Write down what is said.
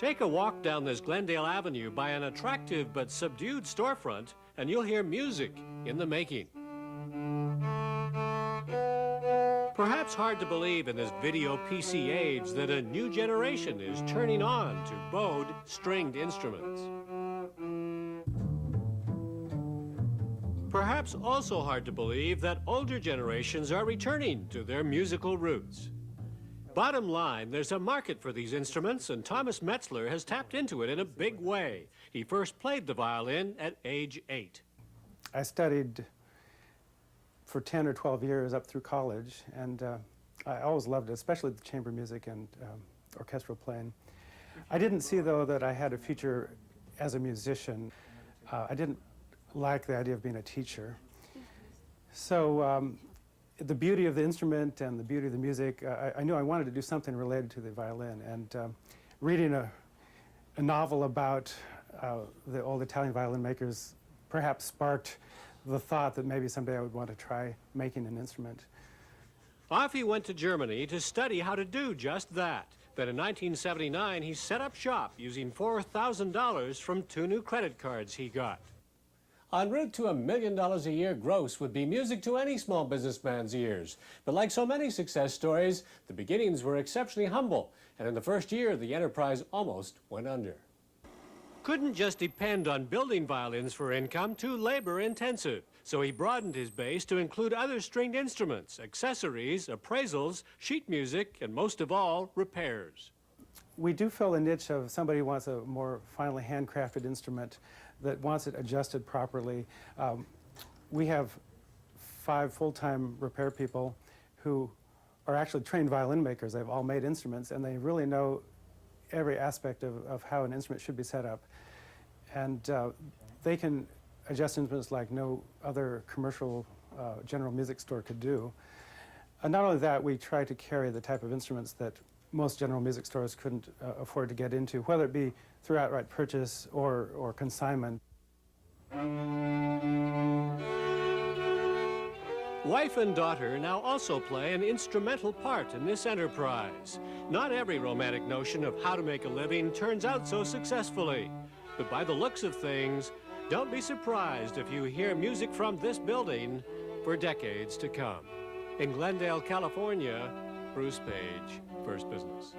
Take a walk down this Glendale Avenue by an attractive but subdued storefront, and you'll hear music in the making. Perhaps hard to believe in this video PC age that a new generation is turning on to bowed stringed instruments. Perhaps also hard to believe that older generations are returning to their musical roots. Bottom line, there's a market for these instruments, and Thomas Metzler has tapped into it in a big way. He first played the violin at age 8. I studied for 10 or 12 years up through college, and I always loved it, especially the chamber music and orchestral playing. I didn't see, though, that I had a future as a musician. I didn't like the idea of being a teacher. So the beauty of the instrument and the beauty of the music, I knew I wanted to do something related to the violin. And reading a novel about the old Italian violin makers perhaps sparked the thought that maybe someday I would want to try making an instrument. Off he went to Germany to study how to do just that. Then in 1979, he set up shop using $4,000 from 2 new credit cards he got. En route to $1 million a year gross would be music to any small businessman's ears. But like so many success stories, the beginnings were exceptionally humble, and in the first year, the enterprise almost went under. Couldn't just depend on building violins for income, too labor-intensive. So he broadened his base to include other stringed instruments, accessories, appraisals, sheet music, and most of all, repairs. We do fill a niche of somebody who wants a more finely handcrafted instrument that wants it adjusted properly. We have 5 full-time repair people who are actually trained violin makers. They've all made instruments, and they really know every aspect of how an instrument should be set up. And they can adjust instruments like no other commercial general music store could do. And not only that, we try to carry the type of instruments that most general music stores couldn't afford to get into, whether it be through outright purchase or consignment. Wife and daughter now also play an instrumental part in this enterprise. Not every romantic notion of how to make a living turns out so successfully. But by the looks of things, don't be surprised if you hear music from this building for decades to come. In Glendale, California, Bruce Page, First Business.